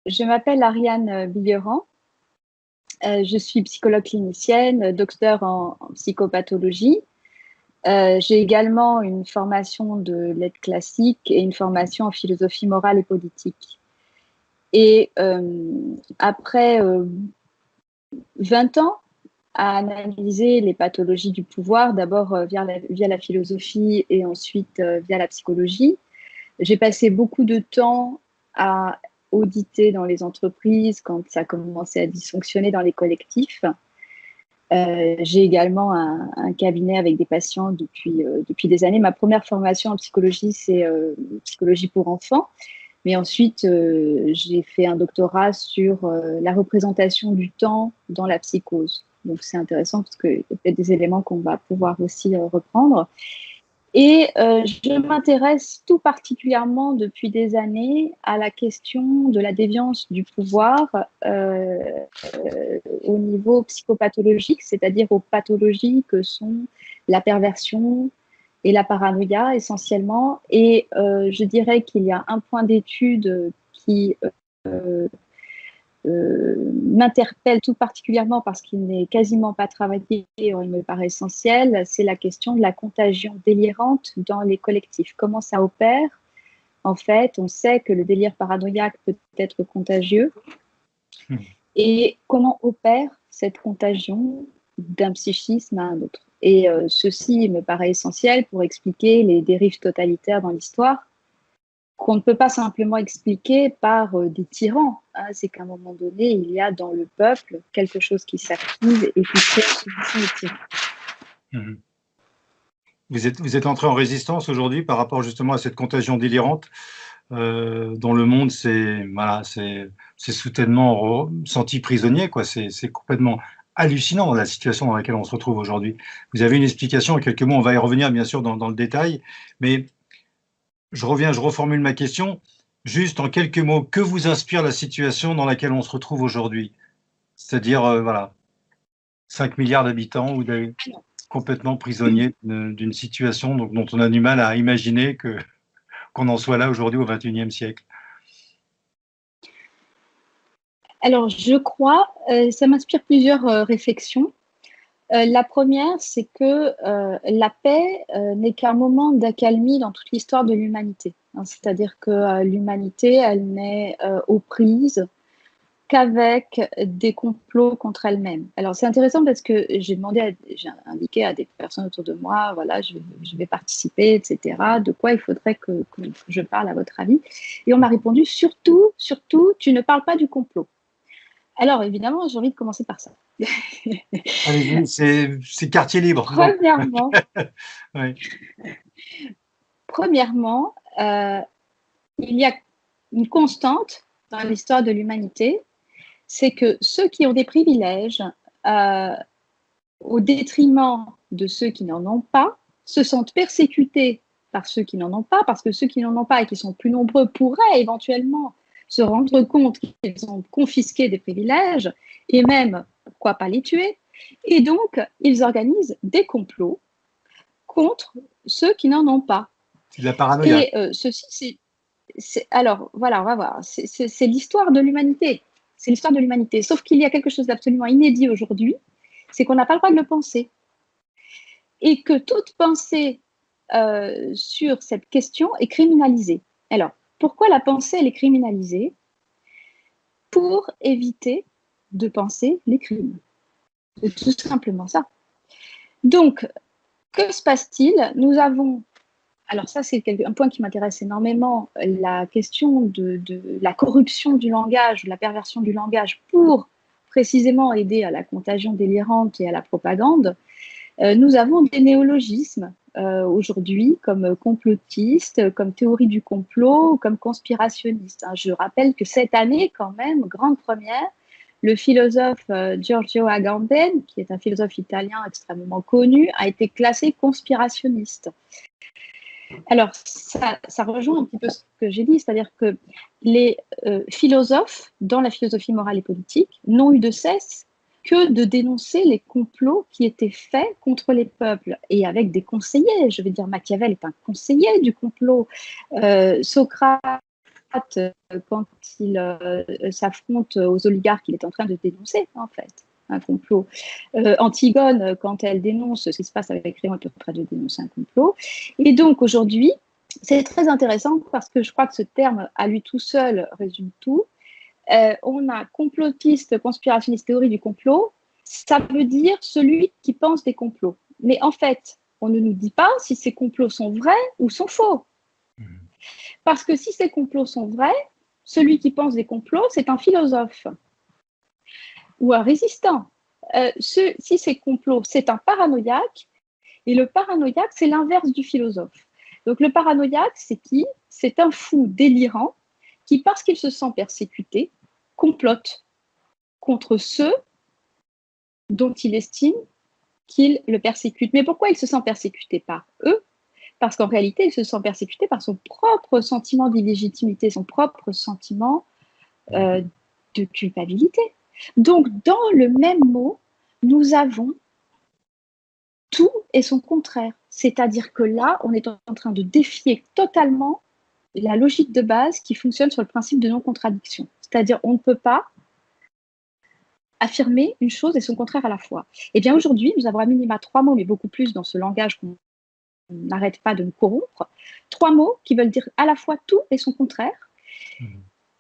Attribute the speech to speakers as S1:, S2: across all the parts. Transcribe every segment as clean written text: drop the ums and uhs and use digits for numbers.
S1: Je m'appelle Ariane Billeran. Je suis psychologue clinicienne, docteur en psychopathologie. J'ai également une formation de lettres classiques et une formation en philosophie morale et politique. Et après 20 ans à analyser les pathologies du pouvoir, d'abord via la philosophie et ensuite via la psychologie, j'ai passé beaucoup de temps à auditer dans les entreprises quand ça commençait à dysfonctionner dans les collectifs. J'ai également un cabinet avec des patients depuis des années. Ma première formation en psychologie, c'est psychologie pour enfants. Mais ensuite, j'ai fait un doctorat sur la représentation du temps dans la psychose. Donc, c'est intéressant parce qu'il y a peut-être des éléments qu'on va pouvoir aussi reprendre. Et je m'intéresse tout particulièrement depuis des années à la question de la déviance du pouvoir au niveau psychopathologique, c'est-à-dire aux pathologies que sont la perversion et la paranoïa essentiellement. Et je dirais qu'il y a un point d'étude qui m'interpelle tout particulièrement parce qu'il n'est quasiment pas travaillé, il me paraît essentiel, c'est la question de la contagion délirante dans les collectifs. Comment ça opère? En fait, on sait que le délire paranoïaque peut être contagieux. Et comment opère cette contagion d'un psychisme à un autre? Et ceci me paraît essentiel pour expliquer les dérives totalitaires dans l'histoire, qu'on ne peut pas simplement expliquer par des tyrans. Hein. C'est qu'à un moment donné, il y a dans le peuple quelque chose qui s'active et qui crée une soumission au tyran.
S2: Vous êtes entré en résistance aujourd'hui par rapport justement à cette contagion délirante dont le monde s'est soudainement senti prisonnier, quoi. C'est complètement hallucinant la situation dans laquelle on se retrouve aujourd'hui. Vous avez une explication en quelques mots, on va y revenir bien sûr dans le détail, mais je reformule ma question. Juste en quelques mots, que vous inspire la situation dans laquelle on se retrouve aujourd'hui? C'est-à-dire, voilà, 5 milliards d'habitants ou complètement prisonniers d'une situation dont on a du mal à imaginer qu'on en soit là aujourd'hui au XXIe siècle.
S1: Alors, je crois, ça m'inspire plusieurs réflexions. La première, c'est que la paix n'est qu'un moment d'accalmie dans toute l'histoire de l'humanité. Hein, c'est-à-dire que l'humanité, elle n'est aux prises qu'avec des complots contre elle-même. Alors, c'est intéressant parce que j'ai indiqué à des personnes autour de moi, voilà, je vais participer, etc. De quoi il faudrait que je parle à votre avis? Et on m'a répondu, surtout, tu ne parles pas du complot. Alors, évidemment, j'ai envie de commencer par ça.
S2: Allez-y, c'est quartier libre.
S1: Premièrement,
S2: Oui.
S1: Premièrement, il y a une constante dans l'histoire de l'humanité, c'est que ceux qui ont des privilèges, au détriment de ceux qui n'en ont pas, se sentent persécutés par ceux qui n'en ont pas, parce que ceux qui n'en ont pas et qui sont plus nombreux pourraient éventuellement se rendre compte qu'ils ont confisqué des privilèges et même, pourquoi pas les tuer. Et donc, ils organisent des complots contre ceux qui n'en ont pas.
S2: C'est de la paranoïa.
S1: Et ceci, alors, voilà, on va voir. C'est l'histoire de l'humanité. C'est l'histoire de l'humanité. Sauf qu'il y a quelque chose d'absolument inédit aujourd'hui, c'est qu'on n'a pas le droit de le penser. Et que toute pensée sur cette question est criminalisée. Alors, pourquoi la pensée, elle est criminalisée? Pour éviter de penser les crimes. C'est tout simplement ça. Donc, que se passe-t-il? Nous avons, alors ça c'est un point qui m'intéresse énormément, la question de la corruption du langage, de la perversion du langage pour précisément aider à la contagion délirante et à la propagande. Nous avons des néologismes aujourd'hui comme complotiste, comme théorie du complot, comme conspirationniste. Je rappelle que cette année, quand même, grande première, le philosophe Giorgio Agamben, qui est un philosophe italien extrêmement connu, a été classé conspirationniste. Alors, ça rejoint un petit peu ce que j'ai dit, c'est-à-dire que les philosophes, dans la philosophie morale et politique, n'ont eu de cesse que de dénoncer les complots qui étaient faits contre les peuples, et avec des conseillers. Je veux dire, Machiavel est un conseiller du complot. Socrate quand il s'affronte aux oligarques, il est en train de dénoncer, en fait, un complot. Antigone, quand elle dénonce ce qui se passe avec Léon, elle est en train de dénoncer un complot. Et donc, aujourd'hui, c'est très intéressant parce que je crois que ce terme, à lui tout seul, résume tout. On a complotiste, conspirationniste, théorie du complot. Ça veut dire celui qui pense des complots. Mais en fait, on ne nous dit pas si ces complots sont vrais ou sont faux. Parce que si ces complots sont vrais, celui qui pense des complots, c'est un philosophe ou un résistant. Si ces complots, c'est un paranoïaque, et le paranoïaque, c'est l'inverse du philosophe. Donc le paranoïaque, c'est qui? C'est un fou délirant qui, parce qu'il se sent persécuté, complote contre ceux dont il estime qu'il le persécute. Mais pourquoi il se sent persécuté par eux? Parce qu'en réalité, il se sent persécuté par son propre sentiment d'illégitimité, son propre sentiment de culpabilité. Donc, dans le même mot, nous avons tout et son contraire. C'est-à-dire que là, on est en train de défier totalement la logique de base qui fonctionne sur le principe de non-contradiction. C'est-à-dire, on ne peut pas affirmer une chose et son contraire à la fois. Eh bien, aujourd'hui, nous avons à minima 3 mots, mais beaucoup plus dans ce langage qu'on n'arrête pas de nous corrompre. 3 mots qui veulent dire à la fois tout et son contraire.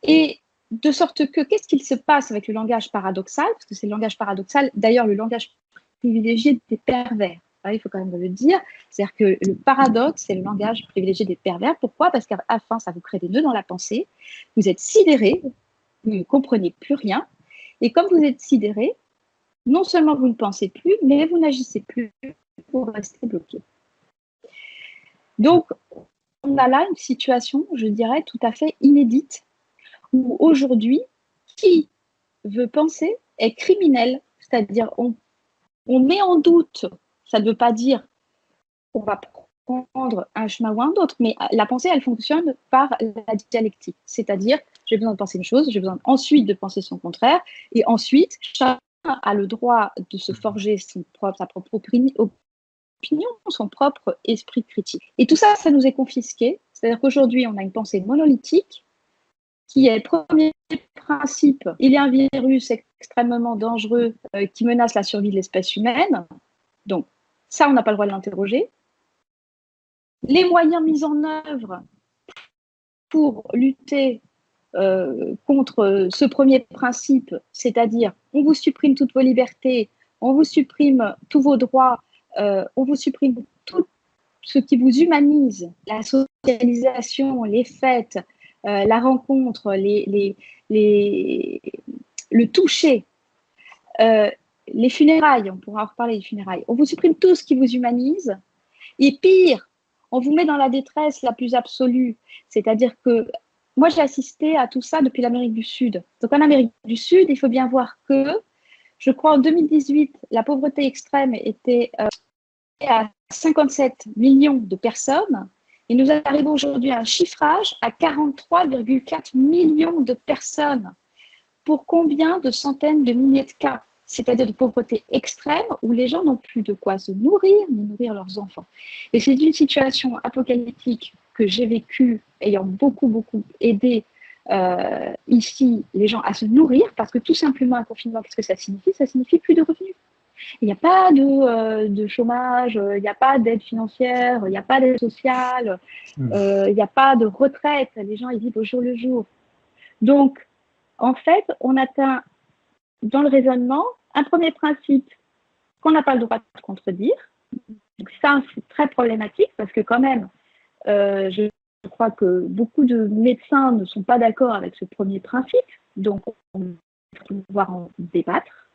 S1: Et de sorte que, qu'est-ce qu'il se passe avec le langage paradoxal? Parce que c'est le langage paradoxal, d'ailleurs, le langage privilégié des pervers. Il faut quand même le dire. C'est-à-dire que le paradoxe, c'est le langage privilégié des pervers. Pourquoi? Parce qu'à la fin, ça vous crée des nœuds dans la pensée. Vous êtes sidéré, vous ne comprenez plus rien. Et comme vous êtes sidéré, non seulement vous ne pensez plus, mais vous n'agissez plus pour rester bloqué. Donc, on a là une situation, je dirais, tout à fait inédite, où aujourd'hui, qui veut penser est criminel. C'est-à-dire, on met en doute, ça ne veut pas dire qu'on va prendre un chemin ou un autre, mais la pensée, elle fonctionne par la dialectique. C'est-à-dire, j'ai besoin de penser une chose, j'ai besoin ensuite de penser son contraire, et ensuite, chacun a le droit de se forger sa propre opinion, son propre esprit critique. Et tout ça, ça nous est confisqué. C'est-à-dire qu'aujourd'hui, on a une pensée monolithique qui est, premier principe, il y a un virus extrêmement dangereux qui menace la survie de l'espèce humaine. Donc, ça, on n'a pas le droit de l'interroger. Les moyens mis en œuvre pour lutter contre ce premier principe, c'est-à-dire on vous supprime toutes vos libertés, on vous supprime tous vos droits, on vous supprime tout ce qui vous humanise, la socialisation, les fêtes, la rencontre, le toucher, les funérailles, on pourra en reparler des funérailles. On vous supprime tout ce qui vous humanise, et pire, on vous met dans la détresse la plus absolue. C'est-à-dire que moi, j'ai assisté à tout ça depuis l'Amérique du Sud. Donc, en Amérique du Sud, il faut bien voir que, je crois, en 2018, la pauvreté extrême était à 57 millions de personnes. Et nous arrivons aujourd'hui à un chiffrage à 43,4 millions de personnes. Pour combien de centaines de milliers de cas? C'est-à-dire de pauvreté extrême où les gens n'ont plus de quoi se nourrir, ni nourrir leurs enfants. Et c'est une situation apocalyptique que j'ai vécue, ayant beaucoup aidé ici les gens à se nourrir, parce que tout simplement un confinement, qu'est-ce que ça signifie? Ça signifie plus de revenus. Il n'y a pas de chômage, il n'y a pas d'aide financière, il n'y a pas d'aide sociale, il n'y a pas de retraite. Les gens, ils vivent au jour le jour. Donc, en fait, on atteint dans le raisonnement un premier principe qu'on n'a pas le droit de contredire. Donc ça, c'est très problématique parce que quand même, je crois que beaucoup de médecins ne sont pas d'accord avec ce premier principe. Donc, on va pouvoir en débattre.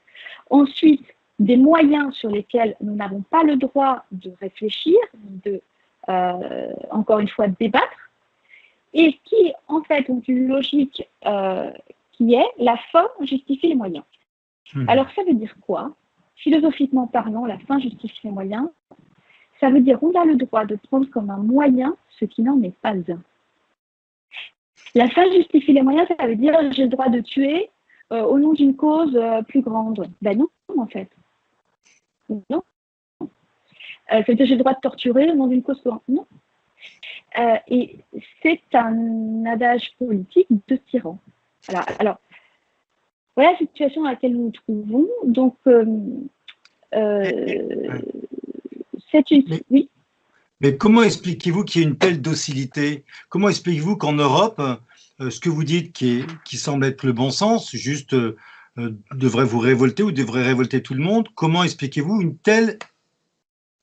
S1: Ensuite, des moyens sur lesquels nous n'avons pas le droit de réfléchir, encore une fois, de débattre, et qui, en fait, ont une logique qui est la fin justifie les moyens. Alors, ça veut dire quoi? Philosophiquement parlant, la fin justifie les moyens. Ça veut dire qu'on a le droit de prendre comme un moyen ce qui n'en est pas un. La fin justifie les moyens, ça veut dire j'ai le droit de tuer au nom d'une cause plus grande. Ben non, en fait. Non. Ça veut dire j'ai le droit de torturer au nom d'une cause plus grande. Non. Et c'est un adage politique de tyran. Alors, voilà la situation dans laquelle nous nous trouvons. Donc, c'est une... Oui.
S2: Mais comment expliquez-vous qu'il y ait une telle docilité? Comment expliquez-vous qu'en Europe, ce que vous dites qui semble être le bon sens, juste devrait vous révolter ou devrait révolter tout le monde, comment expliquez-vous une telle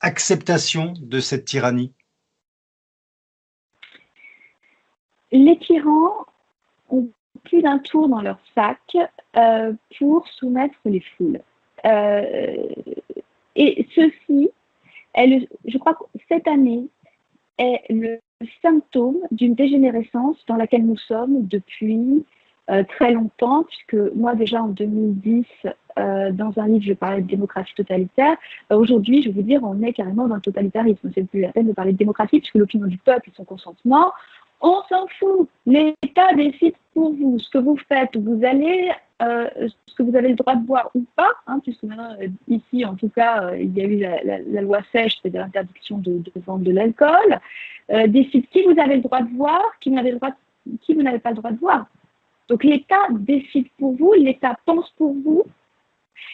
S2: acceptation de cette tyrannie?
S1: Les tyrans ont plus d'un tour dans leur sac pour soumettre les foules. Et ceci, je crois que cette année est le symptôme d'une dégénérescence dans laquelle nous sommes depuis très longtemps, puisque moi déjà en 2010, dans un livre, je parlais de démocratie totalitaire. Aujourd'hui, je vais vous dire, on est carrément dans le totalitarisme. C'est plus la peine de parler de démocratie, puisque l'opinion du peuple et son consentement, on s'en fout. L'État décide pour vous. Ce que vous faites, vous allez, ce que vous avez le droit de boire ou pas, hein, puisque maintenant, ici, en tout cas, il y a eu la loi sèche, c'est-à-dire l'interdiction de vendre de l'alcool, décide qui vous avez le droit de voir, qui vous n'avez pas le droit de voir. Donc l'État décide pour vous, l'État pense pour vous,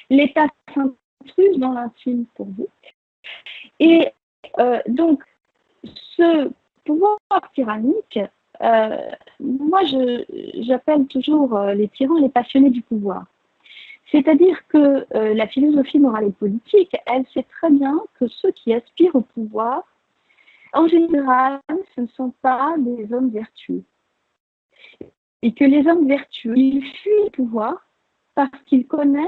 S1: l'État s'intruse dans l'intime pour vous. Et donc, ce pouvoir tyrannique, moi j'appelle toujours les tyrans les passionnés du pouvoir. C'est-à-dire que la philosophie morale et politique, elle sait très bien que ceux qui aspirent au pouvoir, en général, ce ne sont pas des hommes vertueux. Et que les hommes vertueux, ils fuient le pouvoir parce qu'ils connaissent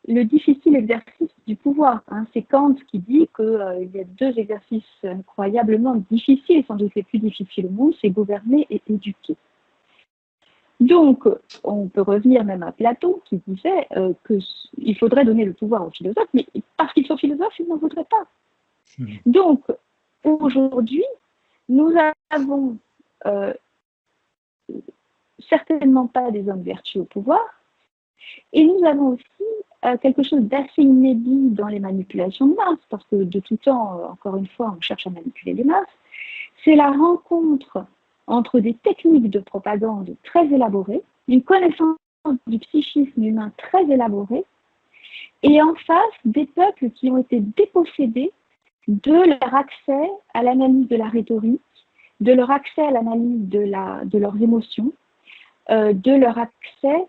S1: le difficile exercice du pouvoir. Hein. C'est Kant qui dit qu'il y a deux exercices incroyablement difficiles, sans doute les plus difficiles au monde, c'est gouverner et éduquer. Donc, on peut revenir même à Platon qui disait qu'il faudrait donner le pouvoir aux philosophes, mais parce qu'ils sont philosophes, ils n'en voudraient pas. Donc, aujourd'hui, nous avons certainement pas des hommes vertueux au pouvoir, et nous avons aussi quelque chose d'assez inédit dans les manipulations de masse, parce que de tout temps, encore une fois, on cherche à manipuler les masses, c'est la rencontre entre des techniques de propagande très élaborées, une connaissance du psychisme humain très élaborée, et en face des peuples qui ont été dépossédés de leur accès à l'analyse de la rhétorique, de leur accès à l'analyse de leurs émotions, de leur accès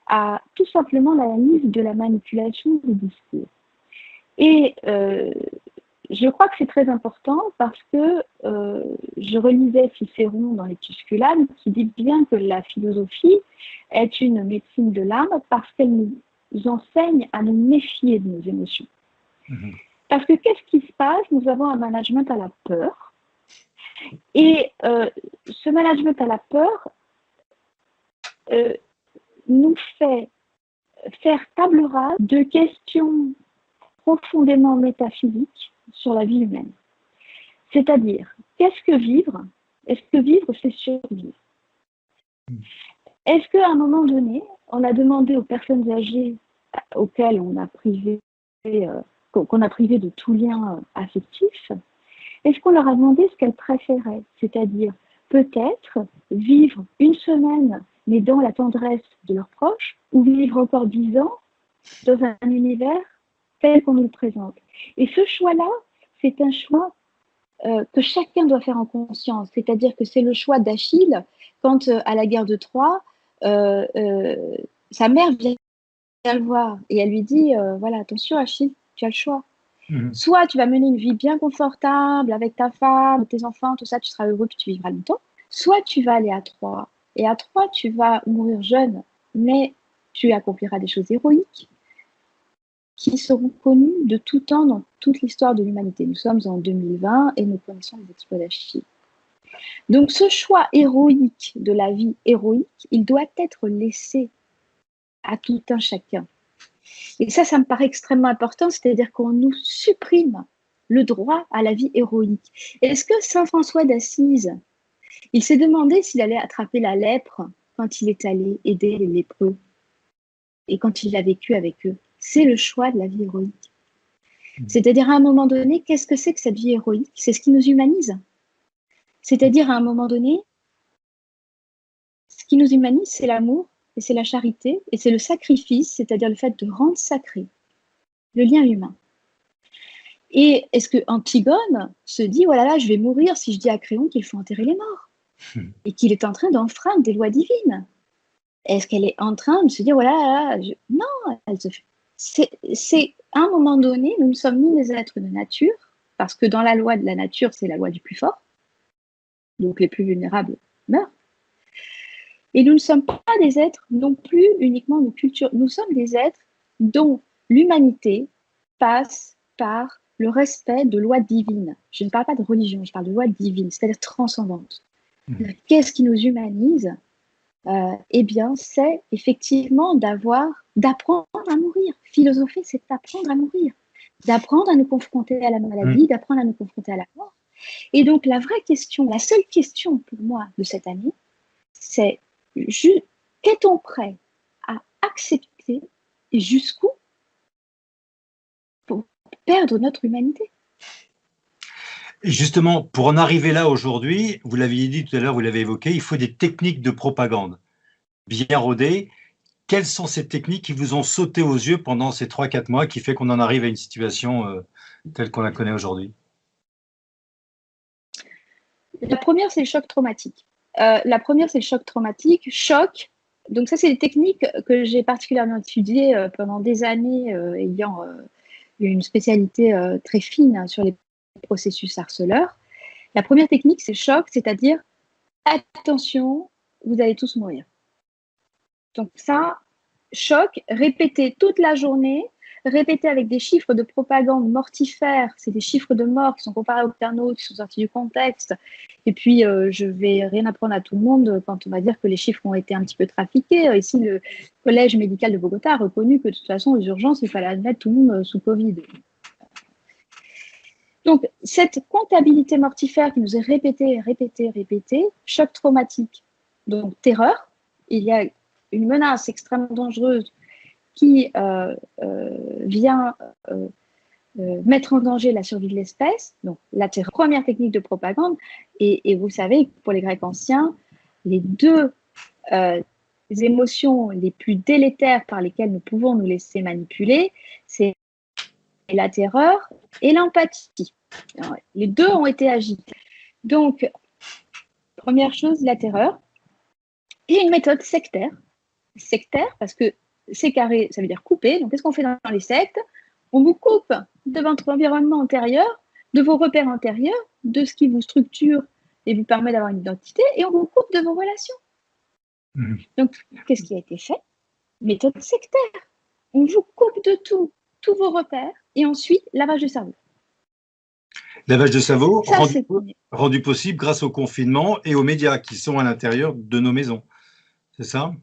S1: à tout simplement l'analyse de la manipulation du discours. Et je crois que c'est très important parce que je relisais Cicéron dans les Tusculanes qui dit bien que la philosophie est une médecine de l'âme parce qu'elle nous enseigne à nous méfier de nos émotions. Parce que qu'est-ce qui se passe? Nous avons un management à la peur. Et ce management à la peur nous fait faire table rase de questions profondément métaphysiques sur la vie humaine. C'est-à-dire, qu'est-ce que vivre? Est-ce que vivre, c'est survivre? Est-ce qu'à un moment donné, on a demandé aux personnes âgées auxquelles on a privé, qu'on a privé de tout lien affectif, est-ce qu'on leur a demandé ce qu'elles préféraient? C'est-à-dire, peut-être vivre une semaine mais dans la tendresse de leurs proches, ou vivre encore 10 ans dans un univers tel qu'on nous le présente. Et ce choix-là, c'est un choix que chacun doit faire en conscience. C'est-à-dire que c'est le choix d'Achille quand, à la guerre de Troie, sa mère vient le voir et elle lui dit voilà, attention Achille, tu as le choix. Soit tu vas mener une vie bien confortable avec ta femme, tes enfants, tout ça, tu seras heureux puis tu vivras longtemps. Soit tu vas aller à Troie. Et à Troie, tu vas mourir jeune, mais tu accompliras des choses héroïques qui seront connues de tout temps dans toute l'histoire de l'humanité. Nous sommes en 2020 et nous connaissons les exploits d'Achille. Donc ce choix héroïque de la vie héroïque, il doit être laissé à tout un chacun. Et ça me paraît extrêmement important, c'est-à-dire qu'on nous supprime le droit à la vie héroïque. Est-ce que Saint François d'Assise, il s'est demandé s'il allait attraper la lèpre quand il est allé aider les lépreux et quand il a vécu avec eux? C'est le choix de la vie héroïque. C'est-à-dire, à un moment donné, qu'est-ce que c'est que cette vie héroïque? C'est ce qui nous humanise. C'est-à-dire, à un moment donné, ce qui nous humanise, c'est l'amour, et c'est la charité, et c'est le sacrifice, c'est-à-dire le fait de rendre sacré le lien humain. Et est-ce que Antigone se dit, oh là là, je vais mourir si je dis à Créon qu'il faut enterrer les morts et qu'il est en train d'enfreindre des lois divines? Est-ce qu'elle est en train de se dire, oh là là, non, c'est à un moment donné, nous ne sommes ni des êtres de nature, parce que dans la loi de la nature, c'est la loi du plus fort, donc les plus vulnérables meurent. Et nous ne sommes pas des êtres non plus uniquement de culture. Nous sommes des êtres dont l'humanité passe par le respect de lois divines. Je ne parle pas de religion, je parle de lois divines, c'est-à-dire transcendantes. Qu'est-ce qui nous humanise? Eh bien, c'est effectivement d'apprendre à mourir. Philosopher, c'est apprendre à mourir, d'apprendre à nous confronter à la maladie, d'apprendre à nous confronter à la mort. Et donc, la vraie question, la seule question pour moi de cette année, c'est qu'est-on prêt à accepter et jusqu'où pour perdre notre humanité?
S2: Et justement, pour en arriver là aujourd'hui, vous l'aviez dit tout à l'heure, vous l'avez évoqué, il faut des techniques de propagande bien rodées. Quelles sont ces techniques qui vous ont sauté aux yeux pendant ces 3-4 mois qui fait qu'on en arrive à une situation telle qu'on la connaît aujourd'hui?
S1: La première, c'est le choc traumatique. Choc. Donc ça, c'est des techniques que j'ai particulièrement étudiées pendant des années, ayant une spécialité très fine sur les processus harceleurs. La première technique, c'est choc, c'est-à-dire attention, vous allez tous mourir. Donc ça, choc, répété toute la journée, répété avec des chiffres de propagande mortifères, c'est des chiffres de mort qui sont comparés aux internautes, qui sont sortis du contexte. Et puis, je vais rien apprendre à tout le monde quand on va dire que les chiffres ont été un petit peu trafiqués. Ici, le Collège médical de Bogota a reconnu que de toute façon, aux urgences, il fallait admettre tout le monde sous Covid. Donc, cette comptabilité mortifère qui nous est répétée, choc traumatique, donc terreur, il y a une menace extrêmement dangereuse qui vient mettre en danger la survie de l'espèce, donc la terreur, première technique de propagande, et vous savez, pour les Grecs anciens, les deux émotions les plus délétères par lesquelles nous pouvons nous laisser manipuler, c'est la terreur et l'empathie. Les deux ont été agités. Donc, première chose, la terreur, et une méthode sectaire. Sectaire, parce que sécaré, ça veut dire couper. Donc, qu'est-ce qu'on fait dans les sectes? On vous coupe de votre environnement antérieur, de vos repères antérieurs, de ce qui vous structure et vous permet d'avoir une identité, et on vous coupe de vos relations. Donc, qu'est-ce qui a été fait? Méthode sectaire. On vous coupe de tout, tous vos repères, et ensuite, lavage de cerveau.
S2: Lavage de cerveau rendu possible grâce au confinement et aux médias qui sont à l'intérieur de nos maisons. C'est ça?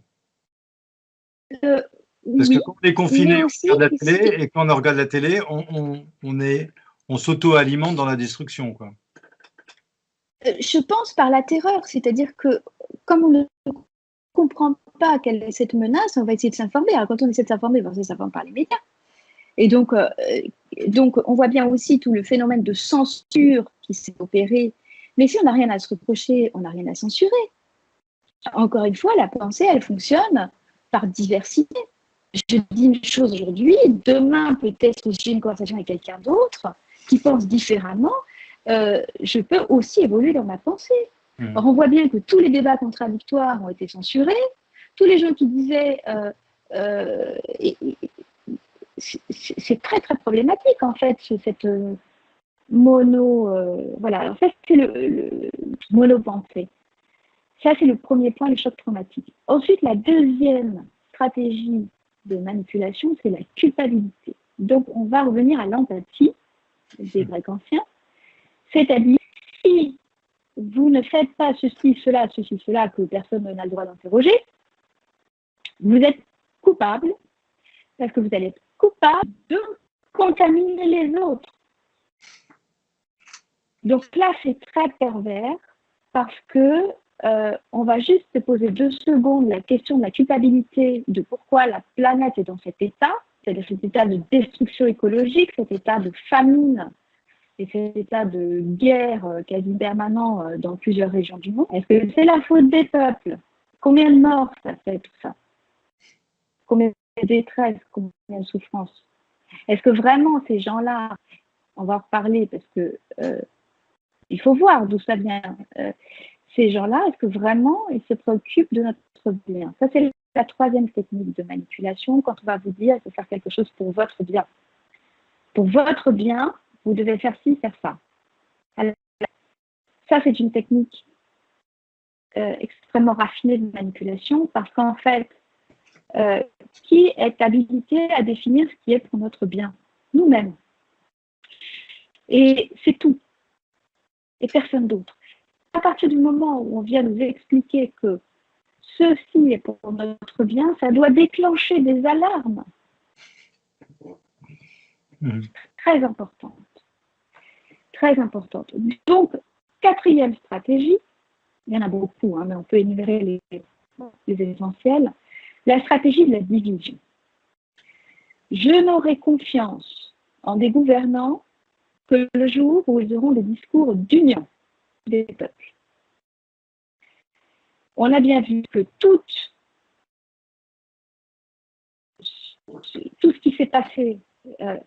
S2: Parce que quand on est confiné, on regarde la télé, et quand on regarde la télé, on s'auto-alimente dans la destruction, quoi.
S1: Je pense par la terreur, c'est-à-dire que comme on ne comprend pas quelle est cette menace, on va essayer de s'informer. Alors quand on essaie de s'informer, on essaie de s'informer par les médias. Et donc, on voit bien aussi tout le phénomène de censure qui s'est opéré. Mais si on n'a rien à se reprocher, on n'a rien à censurer. Encore une fois, la pensée, elle fonctionne par diversité. Je dis une chose aujourd'hui, demain, peut-être, si j'ai une conversation avec quelqu'un d'autre qui pense différemment, je peux aussi évoluer dans ma pensée. Alors, on voit bien que tous les débats contradictoires ont été censurés. Tous les gens qui disaient... c'est très, très problématique, en fait, cette voilà, en fait, c'est le monopensée. Ça, c'est le premier point, le choc traumatique. Ensuite, la deuxième stratégie de manipulation, c'est la culpabilité. Donc, on va revenir à l'empathie des Grecs anciens, c'est-à-dire, si vous ne faites pas ceci, cela, que personne n'a le droit d'interroger, vous êtes coupable, parce que vous allez être coupable de contaminer les autres. Donc là, c'est très pervers, parce que on va juste se poser 2 secondes la question de la culpabilité, de pourquoi la planète est dans cet état, c'est-à-dire cet état de destruction écologique, cet état de famine et cet état de guerre quasi permanent dans plusieurs régions du monde, est-ce que c'est la faute des peuples? Combien de morts ça fait tout ça? Combien de détresse, combien de souffrances? Est-ce que vraiment ces gens-là, on va en reparler parce que il faut voir d'où ça vient, ces gens-là, est-ce que vraiment ils se préoccupent de notre bien? Ça, c'est la troisième technique de manipulation, quand on va vous dire il faut faire quelque chose pour votre bien. Pour votre bien, vous devez faire ci, faire ça. Alors, ça, c'est une technique extrêmement raffinée de manipulation parce qu'en fait, qui est habilité à définir ce qui est pour notre bien? Nous-mêmes. Et c'est tout. Et personne d'autre. À partir du moment où on vient nous expliquer que ceci est pour notre bien, ça doit déclencher des alarmes très importantes. Très importantes. Donc, quatrième stratégie, il y en a beaucoup, hein, mais on peut énumérer les essentiels, la stratégie de la division. Je n'aurai confiance en des gouvernants que le jour où ils auront des discours d'union des peuples. On a bien vu que tout ce qui s'est passé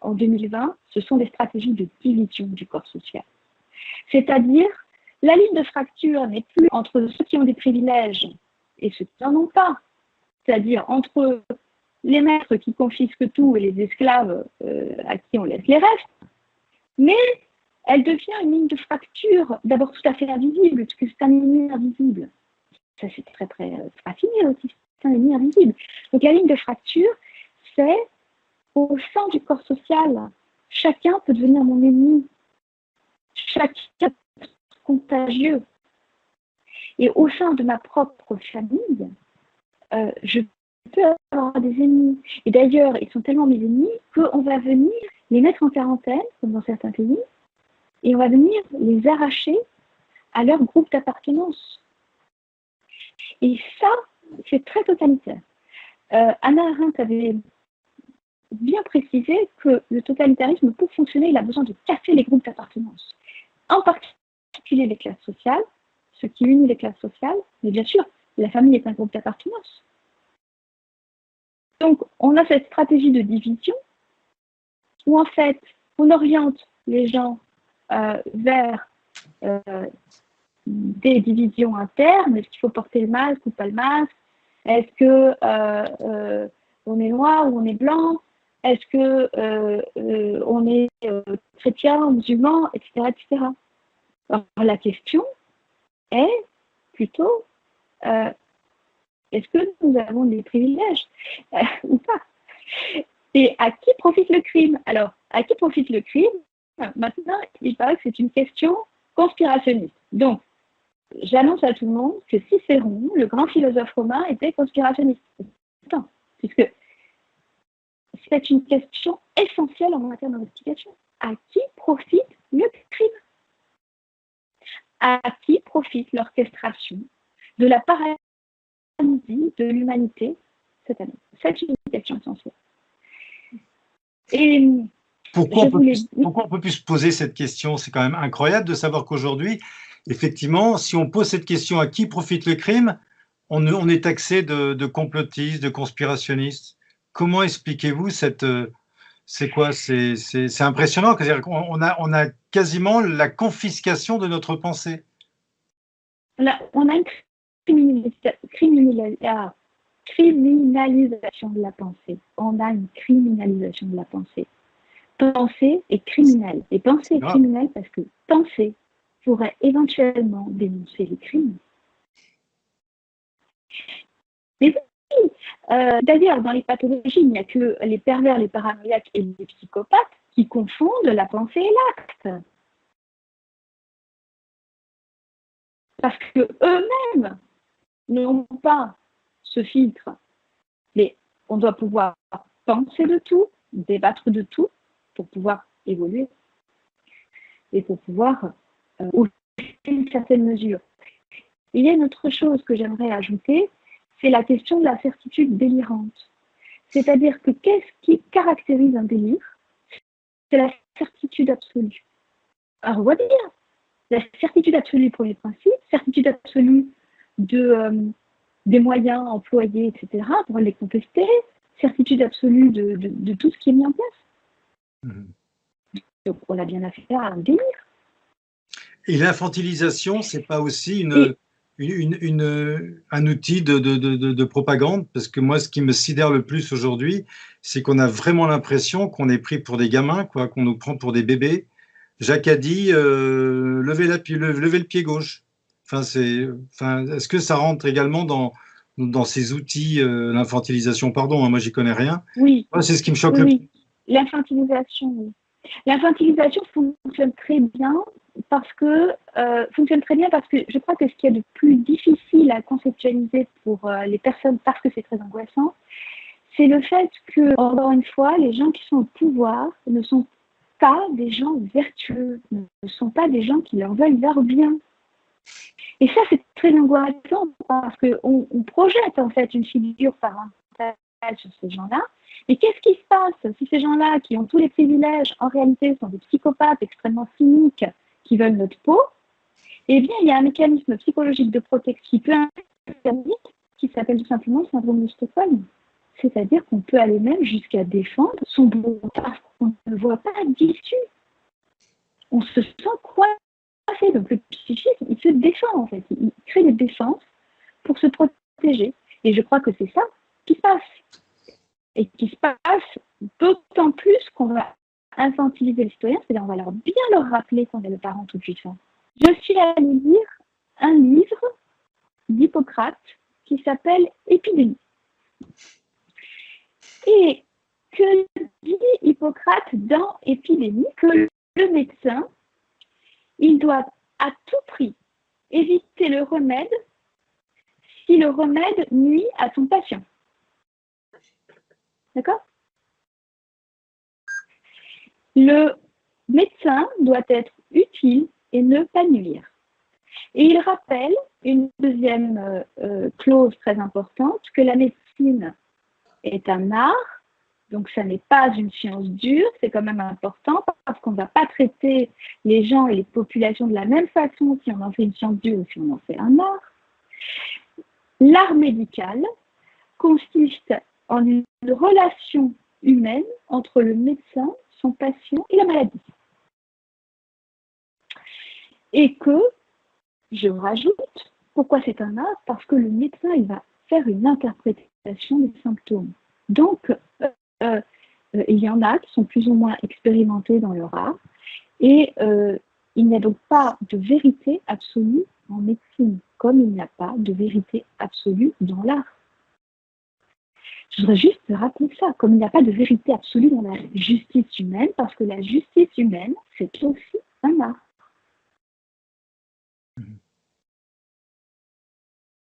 S1: en 2020, ce sont des stratégies de division du corps social. C'est-à-dire, la ligne de fracture n'est plus entre ceux qui ont des privilèges et ceux qui n'en ont pas. C'est-à-dire entre les maîtres qui confisquent tout et les esclaves à qui on laisse les restes, mais elle devient une ligne de fracture, d'abord tout à fait invisible, parce que c'est un ennemi invisible. Ça, c'est très, très raffiné aussi, c'est un ennemi invisible. Donc, la ligne de fracture, c'est au sein du corps social, chacun peut devenir mon ennemi. Chacun peut être contagieux. Et au sein de ma propre famille, je peux avoir des ennemis. Et d'ailleurs, ils sont tellement mes ennemis qu'on va venir les mettre en quarantaine, comme dans certains pays, et on va venir les arracher à leur groupe d'appartenance. Et ça, c'est très totalitaire. Hannah Arendt avait bien précisé que le totalitarisme, pour fonctionner, il a besoin de casser les groupes d'appartenance. En particulier les classes sociales, ce qui unit les classes sociales, mais bien sûr, la famille est un groupe d'appartenance. Donc, on a cette stratégie de division où, en fait, on oriente les gens vers des divisions internes. Est-ce qu'il faut porter le masque ou pas le masque? Est-ce que on est noir ou on est blanc? Est-ce que on est chrétien, musulman, etc., etc. Alors, la question est plutôt est-ce que nous avons des privilèges ou pas? Et à qui profite le crime? Alors, à qui profite le crime? Maintenant, il paraît que c'est une question conspirationniste. Donc, j'annonce à tout le monde que Cicéron, le grand philosophe romain, était conspirationniste. Attends, puisque c'est une question essentielle en matière d'investigation. À qui profite le crime? À qui profite l'orchestration de la paralysie de l'humanité cette année? C'est une question essentielle. Et
S2: pourquoi on peut plus se poser cette question? C'est quand même incroyable de savoir qu'aujourd'hui, effectivement, si on pose cette question à qui profite le crime, on est taxé de complotiste, de conspirationniste. Comment expliquez-vous cette... C'est quoi? C'est impressionnant. C'est-à-dire qu'on a quasiment la confiscation de notre pensée.
S1: On a une criminalisation de la pensée. On a une criminalisation de la pensée. Penser est criminel. Et penser est criminel parce que penser pourrait éventuellement dénoncer les crimes. Mais oui, d'ailleurs, dans les pathologies, il n'y a que les pervers, les paranoïaques et les psychopathes qui confondent la pensée et l'acte. Parce qu'eux-mêmes n'ont pas ce filtre. Mais on doit pouvoir penser de tout, débattre de tout, pour pouvoir évoluer et pour pouvoir aussi une certaine mesure. Il y a une autre chose que j'aimerais ajouter, c'est la question de la certitude délirante. C'est-à-dire que qu'est-ce qui caractérise un délire? C'est la certitude absolue. Alors, on voit bien la certitude absolue du premier principe, certitude absolue des moyens employés, etc., pour les contester, certitude absolue de tout ce qui est mis en place. Donc, on a bien affaire à un délire.
S2: Et l'infantilisation, c'est pas aussi un outil de propagande? Parce que moi, ce qui me sidère le plus aujourd'hui, c'est qu'on a vraiment l'impression qu'on est pris pour des gamins, quoi, qu'on nous prend pour des bébés. Jacques a dit levez le pied gauche. Est-ce que ça rentre également dans ces outils, l'infantilisation? Pardon, hein, moi, j'y connais rien.
S1: Oui.
S2: Moi, c'est ce qui me choque
S1: Oui,
S2: le plus.
S1: oui. L'infantilisation, oui. L'infantilisation fonctionne très bien parce que je crois que ce qui est de plus difficile à conceptualiser pour les personnes, parce que c'est très angoissant, c'est le fait que, encore une fois, les gens qui sont au pouvoir ne sont pas des gens vertueux, ne sont pas des gens qui leur veulent leur bien. Et ça, c'est très angoissant parce qu'on projette en fait une figure parentale sur ces gens-là. Mais qu'est-ce qui se passe si ces gens-là, qui ont tous les privilèges, en réalité sont des psychopathes extrêmement cyniques qui veulent notre peau? Eh bien, il y a un mécanisme psychologique de protection qui peut intervenir, qui s'appelle tout simplement le syndrome de Stockholm. C'est-à-dire qu'on peut aller même jusqu'à défendre son beau parce qu'on ne voit pas d'issue. On se sent coincé. Donc le psychisme, il se défend en fait. Il crée des défenses pour se protéger. Et je crois que c'est ça qui se passe. Et qui se passe d'autant plus qu'on va infantiliser les citoyens, c'est-à-dire on va bien leur rappeler qu'on est le parent tout puissant. Je suis allée lire un livre d'Hippocrate qui s'appelle Épidémie. Et que dit Hippocrate dans Épidémie? Que le médecin, il doit à tout prix éviter le remède si le remède nuit à son patient. D'accord? Le médecin doit être utile et ne pas nuire. Et il rappelle une deuxième clause très importante, que la médecine est un art, donc ça n'est pas une science dure, c'est quand même important parce qu'on ne va pas traiter les gens et les populations de la même façon si on en fait une science dure ou si on en fait un art. L'art médical consiste en une relation humaine entre le médecin, son patient et la maladie. Et que, je rajoute, pourquoi c'est un art? Parce que le médecin, il va faire une interprétation des symptômes. Donc, il y en a qui sont plus ou moins expérimentés dans leur art, et il n'y a donc pas de vérité absolue en médecine, comme il n'y a pas de vérité absolue dans l'art. Je voudrais juste rappeler ça, comme il n'y a pas de vérité absolue dans la justice humaine, parce que la justice humaine, c'est aussi un art.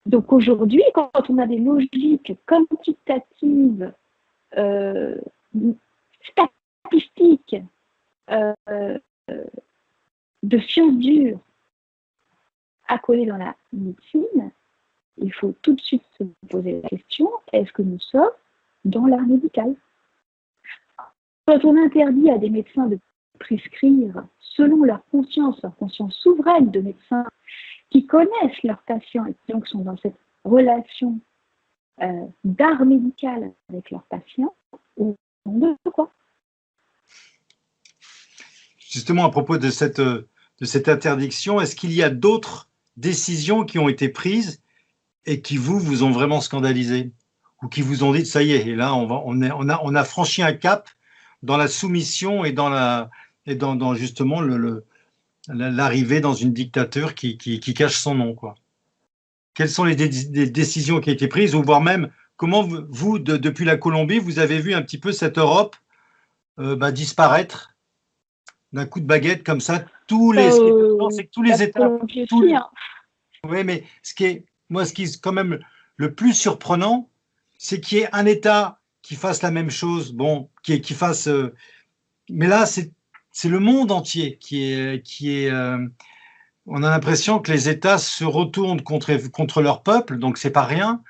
S1: Donc aujourd'hui, quand on a des logiques quantitatives, statistiques, de sciences dures accolées dans la médecine, il faut tout de suite se poser la question, est-ce que nous sommes dans l'art médical? Quand on interdit à des médecins de prescrire selon leur conscience souveraine de médecins qui connaissent leurs patients et qui donc sont dans cette relation d'art médical avec leurs patients, on de quoi?
S2: Justement, à propos de cette interdiction, est-ce qu'il y a d'autres décisions qui ont été prises et qui vous ont vraiment scandalisé? Ou qui vous ont dit, ça y est, et là, on a franchi un cap dans la soumission et dans justement l'arrivée dans une dictature qui cache son nom, quoi. Quelles sont les décisions qui ont été prises, ou voire même, comment vous, depuis la Colombie, vous avez vu un petit peu cette Europe disparaître d'un coup de baguette comme ça? C'est que tous les États. Oui, mais ce qui est quand même le plus surprenant, c'est qu'il y ait un État qui fasse la même chose, bon, qui fasse. Mais là, c'est le monde entier on a l'impression que les États se retournent contre leur peuple, donc c'est pas rien.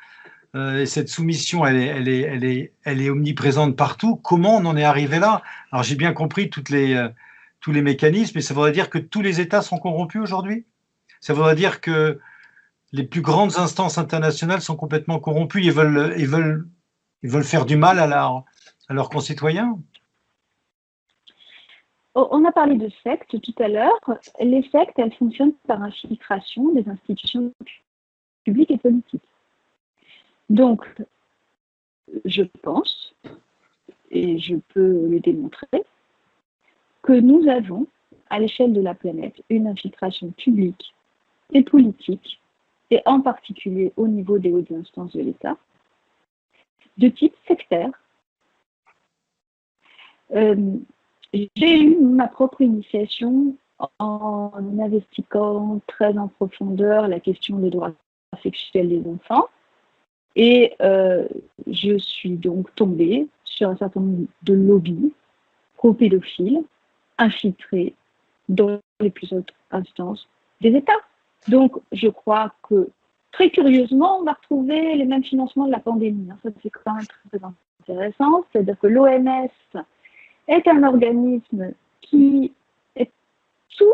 S2: Et cette soumission, elle est omniprésente partout. Comment on en est arrivé là? Alors j'ai bien compris toutes les tous les mécanismes, et ça voudrait dire que tous les États sont corrompus aujourd'hui? Ça voudrait dire que les plus grandes instances internationales sont complètement corrompues et veulent faire du mal à leurs concitoyens?
S1: On a parlé de sectes tout à l'heure. Les sectes, elles fonctionnent par infiltration des institutions publiques et politiques. Donc, je pense, et je peux le démontrer, que nous avons, à l'échelle de la planète, une infiltration publique et politique, et en particulier au niveau des hautes instances de l'État, de type sectaire. J'ai eu ma propre initiation en investiguant très en profondeur la question des droits sexuels des enfants. Et je suis donc tombée sur un certain nombre de lobbies pro-pédophiles infiltrés dans les plus hautes instances des États. Donc, je crois que très curieusement, on va retrouver les mêmes financements de la pandémie. Ça, c'est quand même très intéressant. C'est-à-dire que l'OMS est un organisme qui est tout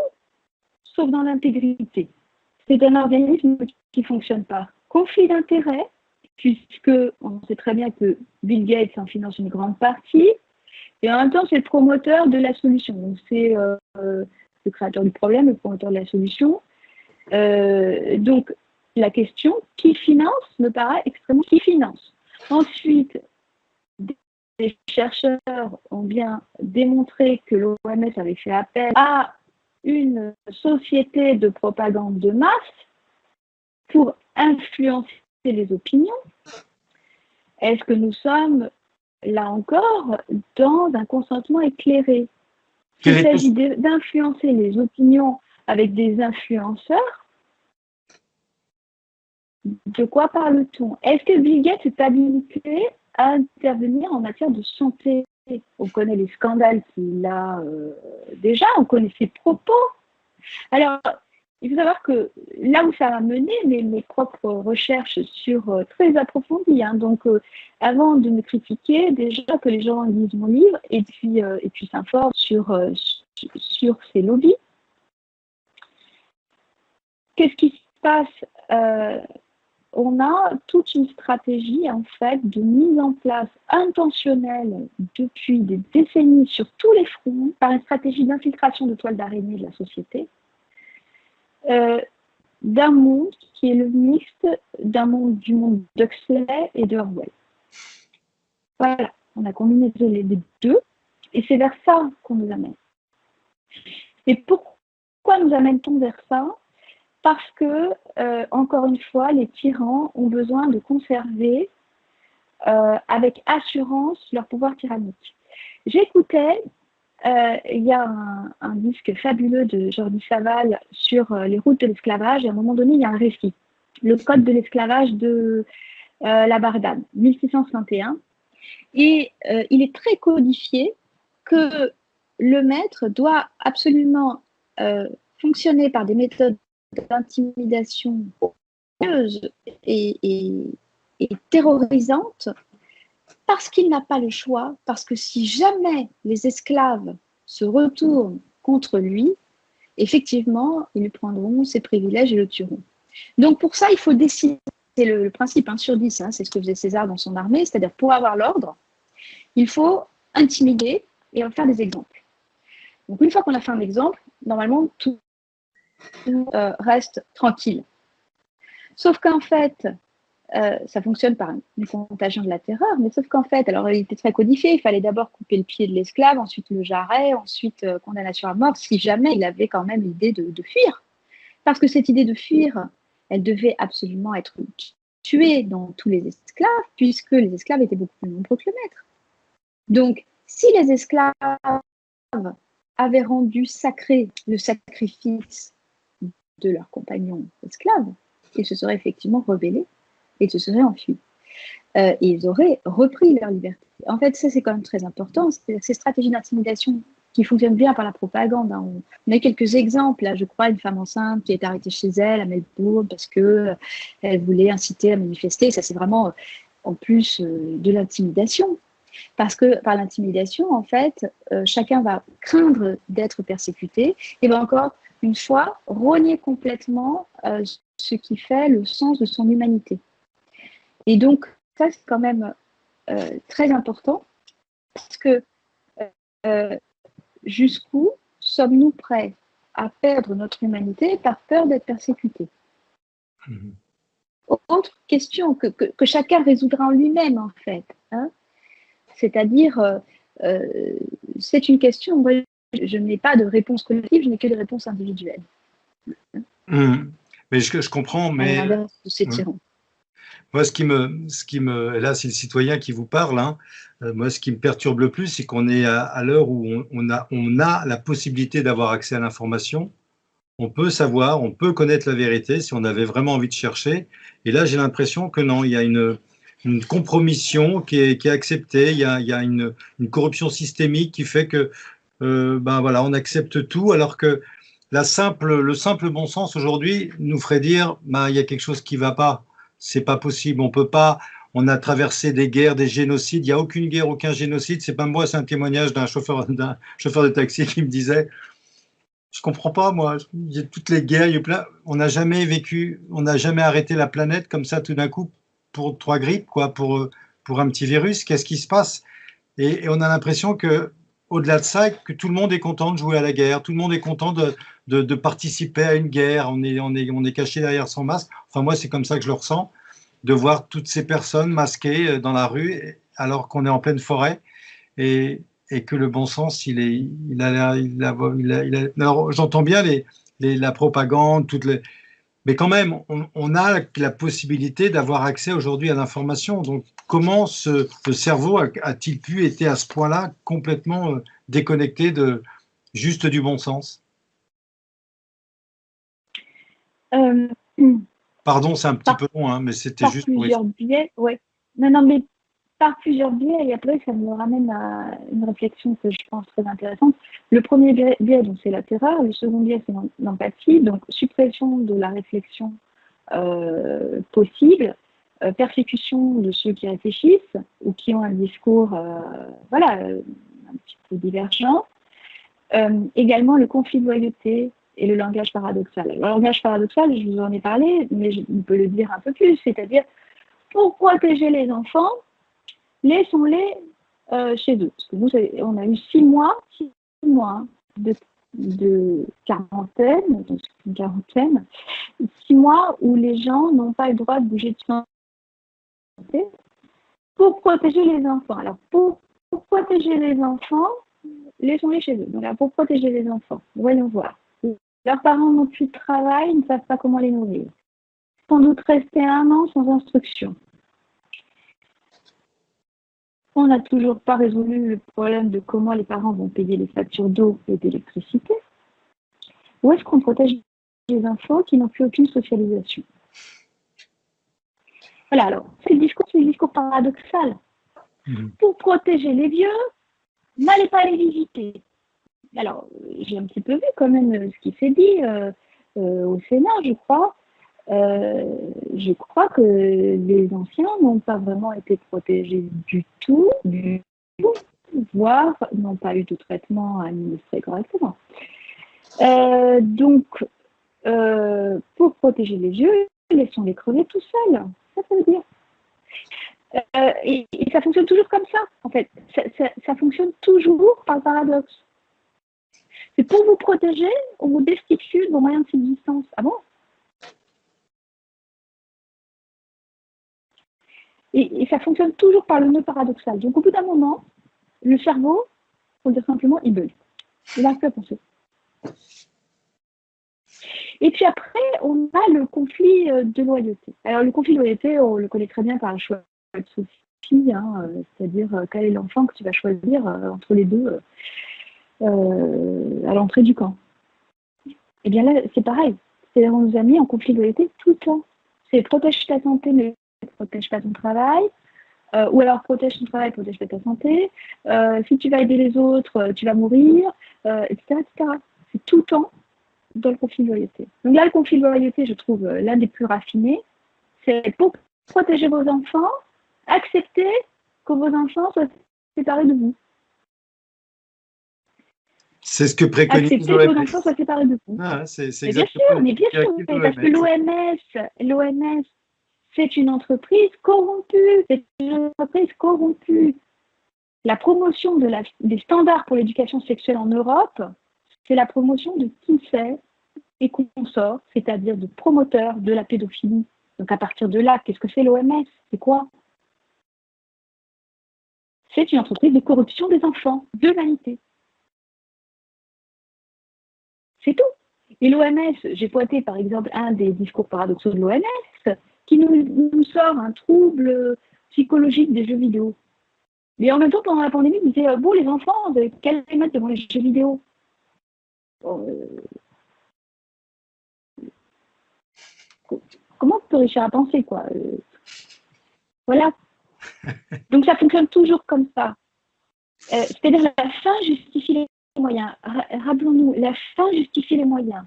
S1: sauf dans l'intégrité. C'est un organisme qui fonctionne par conflit d'intérêts, puisque on sait très bien que Bill Gates en finance une grande partie, et en même temps, c'est le promoteur de la solution. Donc, c'est le créateur du problème, le promoteur de la solution. Donc, la question qui finance me paraît extrêmement qui finance. Ensuite, des chercheurs ont bien démontré que l'OMS avait fait appel à une société de propagande de masse pour influencer les opinions. Est-ce que nous sommes, là encore, dans un consentement éclairé? Il s'agit d'influencer les opinions avec des influenceurs. De quoi parle-t-on? Est-ce que Bill Gates est habilité à intervenir en matière de santé? On connaît les scandales qu'il a déjà, on connaît ses propos. Alors, il faut savoir que là où ça m'a mené, mes propres recherches très approfondies, hein, donc avant de me critiquer, déjà que les gens lisent mon livre et puis s'informent sur ces lobbies. Qu'est-ce qui se passe? On a toute une stratégie en fait de mise en place intentionnelle depuis des décennies sur tous les fronts par une stratégie d'infiltration de toile d'araignée de la société d'un monde qui est le mixte du monde d'Huxley et de Orwell. Voilà, on a combiné les deux et c'est vers ça qu'on nous amène. Et pourquoi nous amène-t-on vers ça? Parce que, encore une fois, les tyrans ont besoin de conserver avec assurance leur pouvoir tyrannique. J'écoutais, il y a un disque fabuleux de Jordi Savall sur les routes de l'esclavage, et à un moment donné, il y a un récit, le code de l'esclavage de la Bardane, 1661, et il est très codifié que le maître doit absolument fonctionner par des méthodes d'intimidation et terrorisante parce qu'il n'a pas le choix, parce que si jamais les esclaves se retournent contre lui, effectivement, ils lui prendront ses privilèges et le tueront. Donc pour ça, il faut décider, c'est le principe 1 sur 10, hein, c'est ce que faisait César dans son armée, c'est-à-dire pour avoir l'ordre, il faut intimider et en faire des exemples. Donc une fois qu'on a fait un exemple, normalement, tout reste tranquille. Sauf qu'en fait, ça fonctionne par une contagion de la terreur, mais sauf qu'en fait, alors il était très codifié, il fallait d'abord couper le pied de l'esclave, ensuite le jarret, ensuite condamnation à mort, si jamais il avait quand même l'idée de fuir. Parce que cette idée de fuir, elle devait absolument être tuée dans tous les esclaves, puisque les esclaves étaient beaucoup plus nombreux que le maître. Donc, si les esclaves avaient rendu sacré le sacrifice de leurs compagnons esclaves, ils se seraient effectivement rebellés et se seraient enfuis. Et ils auraient repris leur liberté. En fait, ça, c'est quand même très important. Ces stratégies d'intimidation qui fonctionnent bien par la propagande. Hein. On a quelques exemples. Là, je crois, une femme enceinte qui est arrêtée chez elle à Melbourne parce qu'elle voulait inciter à manifester. Ça, c'est vraiment, en plus, de l'intimidation. Parce que par l'intimidation, en fait, chacun va craindre d'être persécuté et va encore une fois renier complètement ce qui fait le sens de son humanité. Et donc, ça, c'est quand même très important parce que jusqu'où sommes-nous prêts à perdre notre humanité par peur d'être persécutés? Autre question que chacun résoudra en lui-même, en fait. Hein. C'est-à-dire, c'est une question, moi, je n'ai pas de réponse collective, je n'ai que des réponses individuelles.
S2: Mais je comprends, mais...
S1: À l'inverse de ces tyrans.
S2: Moi, ce qui me, là, c'est le citoyen qui vous parle, hein. Moi, ce qui me perturbe le plus, c'est qu'on est à l'heure où on a la possibilité d'avoir accès à l'information. On peut savoir, on peut connaître la vérité si on avait vraiment envie de chercher. Et là, j'ai l'impression que non, il y a une compromission qui est acceptée. Il y a une corruption systémique qui fait que, ben voilà, on accepte tout, alors que le simple bon sens aujourd'hui nous ferait dire, ben, il y a quelque chose qui ne va pas. C'est pas possible. On peut pas. On a traversé des guerres, des génocides. Il n'y a aucune guerre, aucun génocide. C'est pas moi, c'est un témoignage d'un chauffeur de taxi qui me disait, je comprends pas, moi. Il y a toutes les guerres, il y a plein. On n'a jamais vécu, on n'a jamais arrêté la planète comme ça tout d'un coup pour 3 grippes, quoi, pour un petit virus. Qu'est-ce qui se passe? Et on a l'impression que, au-delà de ça, que tout le monde est content de jouer à la guerre, tout le monde est content de participer à une guerre. On est caché derrière son masque. Enfin, moi, c'est comme ça que je le ressens, de voir toutes ces personnes masquées dans la rue alors qu'on est en pleine forêt. Et que le bon sens, alors, j'entends bien la propagande, mais quand même, on a la possibilité d'avoir accès aujourd'hui à l'information. Donc, comment le cerveau a-t-il pu être à ce point-là complètement déconnecté juste du bon sens? Pardon, c'est un petit peu long, hein, mais c'était juste pour...
S1: Plusieurs biais, ouais. Non, mais par plusieurs biais, et après, ça me ramène à une réflexion que je pense très intéressante. Le premier biais, donc, c'est la terreur. Le second biais, c'est l'empathie. Donc, suppression de la réflexion possible, persécution de ceux qui réfléchissent ou qui ont un discours, voilà, un petit peu divergent. Également, le conflit de loyauté et le langage paradoxal. Le langage paradoxal, je vous en ai parlé, mais on peut le dire un peu plus, c'est-à-dire, pour protéger les enfants, laissons-les chez eux. Parce que nous, on a eu 6 mois de quarantaine, donc une quarantaine, 6 mois où les gens n'ont pas le droit de bouger de santé pour protéger les enfants. Alors, pour protéger les enfants, laissons-les chez eux. Donc là, pour protéger les enfants, voyons voir. Leurs parents n'ont plus de travail, ils ne savent pas comment les nourrir. Sans doute rester 1 an sans instruction. On n'a toujours pas résolu le problème de comment les parents vont payer les factures d'eau et d'électricité. Où est-ce qu'on protège les enfants qui n'ont plus aucune socialisation? Voilà, alors, c'est le discours paradoxal. Pour protéger les vieux, n'allez pas les visiter. Alors, j'ai un petit peu vu quand même ce qui s'est dit au Sénat, je crois. Je crois que les anciens n'ont pas vraiment été protégés du tout, voire n'ont pas eu de traitement administré correctement. Donc, pour protéger les vieux, laissons-les crever tout seuls. Ça veut dire. Et ça fonctionne toujours comme ça, en fait. Ça fonctionne toujours par paradoxe. C'est pour vous protéger, on vous destitue de vos moyens de subsistance. Ah bon? Et ça fonctionne toujours par le nœud paradoxal. Donc, au bout d'un moment, le cerveau, pour le dire simplement, il bug. Il n'arrive plus à penser. Et puis après, on a le conflit de loyauté. Alors, le conflit de loyauté, on le connaît très bien par le choix de Sophie, hein, c'est-à-dire quel est l'enfant que tu vas choisir entre les deux à l'entrée du camp. Et bien là, c'est pareil. C'est-à-dire, on nous a mis en conflit de loyauté tout le temps. C'est protège ta santé, mais protège pas ton travail. Ou alors protège ton travail, protège pas ta santé. Si tu vas aider les autres, tu vas mourir, etc., etc. C'est tout le temps dans le conflit de loyauté. Donc là, le conflit de loyauté, je trouve l'un des plus raffinés. C'est pour protéger vos enfants, accepter que vos enfants soient séparés de vous.
S2: C'est ce que préconise
S1: Accepter que vos
S2: l'OMS.
S1: enfants soient séparés de vous.
S2: Ah, c'est
S1: Mais bien sûr,
S2: exactement
S1: mais bien sûr, parce que l'OMS, c'est une entreprise corrompue. C'est une entreprise corrompue. La promotion des standards pour l'éducation sexuelle en Europe, c'est la promotion de qui fait et consorts, c'est-à-dire de promoteurs de la pédophilie. Donc à partir de là, qu'est-ce que c'est l'OMS? C'est quoi? C'est une entreprise de corruption des enfants, de l'humanité. C'est tout. Et l'OMS, j'ai pointé par exemple un des discours paradoxaux de l'OMS, qui nous sort un trouble psychologique des jeux vidéo. Mais en même temps, pendant la pandémie, ils disaient bon, les enfants, qu'elles les mettent devant les jeux vidéo. Comment on peut réussir à penser, quoi Voilà. Donc ça fonctionne toujours comme ça. C'est-à-dire la fin justifie les moyens. Rappelons-nous, la fin justifie les moyens.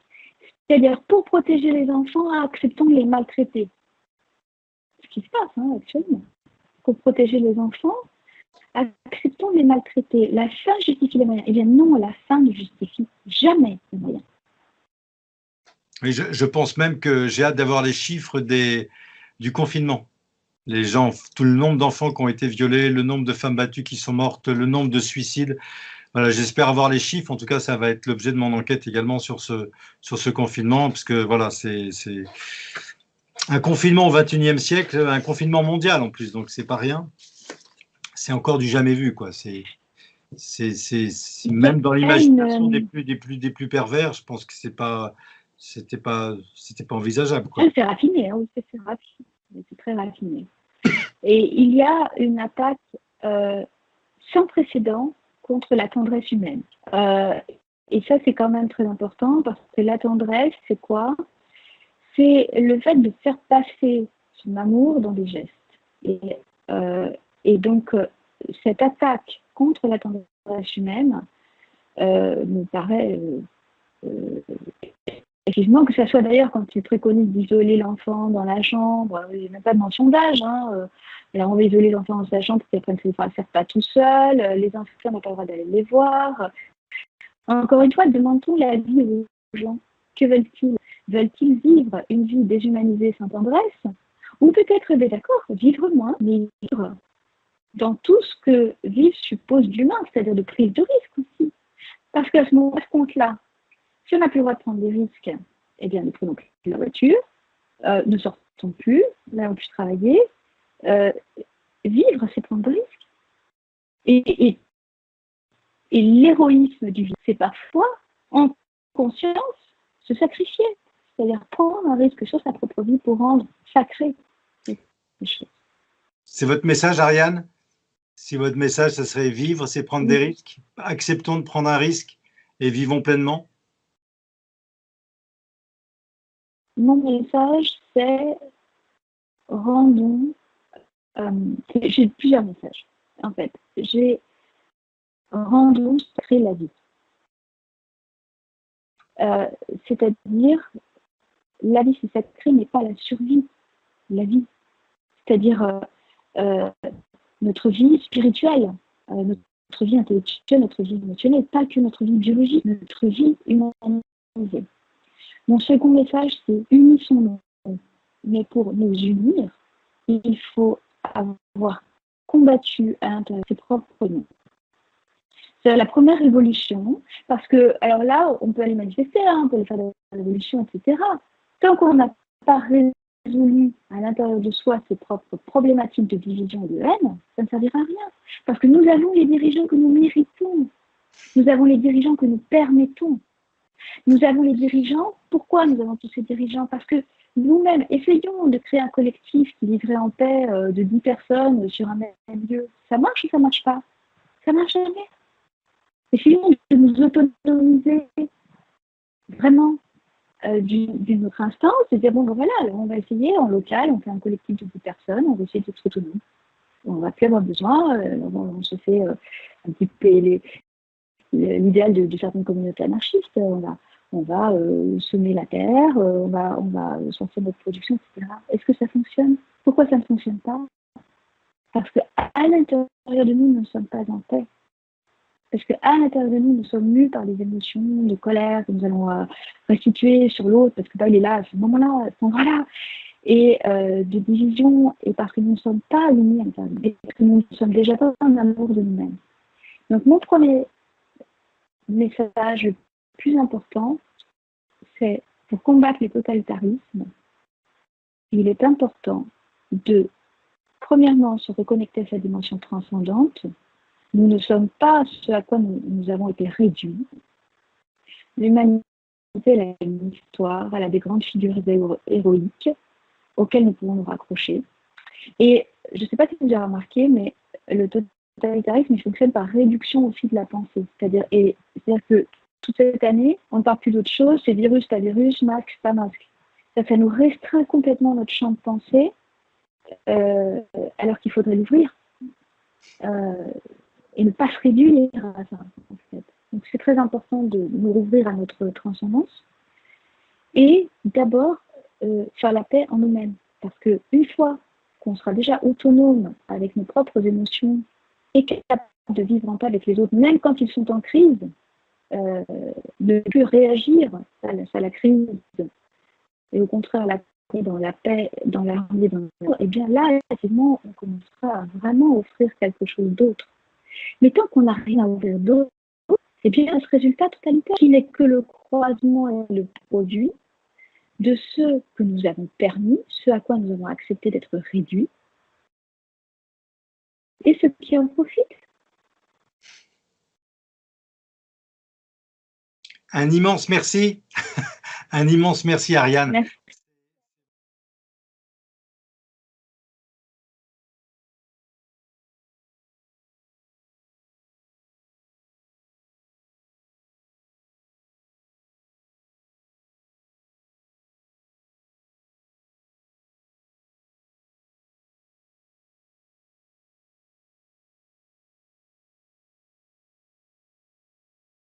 S1: C'est-à-dire pour protéger les enfants, acceptons de les maltraiter. Ce qui se passe actuellement. Pour protéger les enfants, acceptons de les maltraiter. La fin justifie les moyens. Eh bien non, la fin ne justifie jamais les moyens.
S2: Et je pense même que j'ai hâte d'avoir les chiffres du confinement. Les gens, tout le nombre d'enfants qui ont été violés, le nombre de femmes battues qui sont mortes, le nombre de suicides. Voilà, j'espère avoir les chiffres. En tout cas, ça va être l'objet de mon enquête également sur ce confinement, parce que voilà, c'est un confinement au XXIe siècle, un confinement mondial en plus, donc c'est pas rien. C'est encore du jamais vu, quoi. C'est même dans l'imagination des plus pervers, je pense que c'était pas envisageable, quoi.
S1: C'est raffiné, oui, c'est raffiné, c'est très raffiné. Et il y a une attaque sans précédent contre la tendresse humaine. Et ça, c'est quand même très important parce que la tendresse, c'est quoi? C'est le fait de faire passer son amour dans des gestes. Et donc, cette attaque contre la tendresse humaine me paraît effectivement, que ce soit d'ailleurs quand tu préconises d'isoler l'enfant dans la chambre, il n'y a même pas de mention d'âge. Alors on va isoler l'enfant dans sa chambre pour qu'il apprenne ses phrases pas tout seul, les enfants n'ont pas le droit d'aller les voir. Encore une fois, demandons la vie aux gens. Que veulent-ils? Veulent-ils vivre une vie déshumanisée sans tendresse? Ou peut-être, d'accord, vivre moins, mais vivre dans tout ce que vivre suppose d'humain, c'est-à-dire de prise de risque aussi. Parce qu'à ce moment-là, ce compte-là, si on n'a plus le droit de prendre des risques, eh bien, ne prenons plus la voiture, ne sortons plus, n'allons plus travailler. Vivre, c'est prendre des risques. Et l'héroïsme du vivre, c'est parfois, en conscience, se sacrifier. C'est-à-dire prendre un risque sur sa propre vie pour rendre sacré les choses.
S2: C'est votre message, Ariane? Si votre message, ça serait vivre, c'est prendre des risques. Acceptons de prendre un risque et vivons pleinement.
S1: Mon message, c'est rendons. J'ai plusieurs messages, en fait. Rendons sacrée la vie. C'est-à-dire, la vie, c'est sacré, mais pas la survie. La vie. C'est-à-dire notre vie spirituelle, notre vie intellectuelle, notre vie émotionnelle, pas que notre vie biologique, notre vie humanisée. Mon second message, c'est unissons-nous. Mais pour nous unir, il faut avoir combattu à l'intérieur de ses propres noms. C'est la première révolution, parce que, alors là, on peut aller manifester, on peut aller faire des révolutions, etc. Tant qu'on n'a pas résolu à l'intérieur de soi ses propres problématiques de division et de haine, ça ne servira à rien. Parce que nous avons les dirigeants que nous méritons. Nous avons les dirigeants que nous permettons. Nous avons les dirigeants. Pourquoi nous avons tous ces dirigeants? Parce que nous-mêmes, essayons de créer un collectif qui vivrait en paix de 10 personnes sur un même lieu. Ça marche ou ça ne marche pas? Ça ne marche jamais. Essayons de nous autonomiser vraiment d'une autre instance, de dire, bon, ben voilà, alors on va essayer en local, on fait un collectif de 10 personnes, on va essayer d'être autonome. On va plus avoir besoin, on se fait un petit peu l'idéal de certaines communautés anarchistes, on va semer la terre, on va sortir notre production, etc. Est-ce que ça fonctionne? Pourquoi ça ne fonctionne pas? Parce qu'à l'intérieur de nous, nous ne sommes pas en paix. Parce qu'à l'intérieur de nous, nous sommes mus par des émotions de colère que nous allons restituer sur l'autre, parce que là, il est là, à ce moment-là, à ce moment-là, et de division, et parce que nous ne sommes pas alignés à l'intérieur de nous, et parce que nous ne sommes déjà pas en amour de nous-mêmes. Donc, mon premier message le plus important, c'est pour combattre les totalitarismes, il est important de, premièrement, se reconnecter à sa dimension transcendante. Nous ne sommes pas ce à quoi nous avons été réduits. L'humanité, elle a une histoire, elle a des grandes figures héroïques auxquelles nous pouvons nous raccrocher. Et je ne sais pas si vous avez remarqué, mais le totalitarisme, il fonctionne par réduction au fil de la pensée. C'est-à-dire que toute cette année, on ne parle plus d'autre chose, c'est virus, pas virus, masque, pas masque. Ça nous restreint complètement notre champ de pensée, alors qu'il faudrait l'ouvrir. Et ne pas se réduire à ça, en fait. Donc c'est très important de nous rouvrir à notre transcendance et d'abord faire la paix en nous-mêmes. Parce qu'une fois qu'on sera déjà autonome avec nos propres émotions et capable de vivre en paix avec les autres, même quand ils sont en crise, ne plus réagir à la crise et au contraire la paix dans la paix, dans l'harmonie, et bien là, effectivement, on commencera à vraiment offrir quelque chose d'autre. Mais tant qu'on n'a rien à ouvrir d'autre, c'est bien ce résultat totalitaire qui n'est que le croisement et le produit de ce que nous avons permis, ce à quoi nous avons accepté d'être réduits, et ceux qui en profitent.
S2: Un immense merci. Un immense merci, Ariane.
S1: Merci.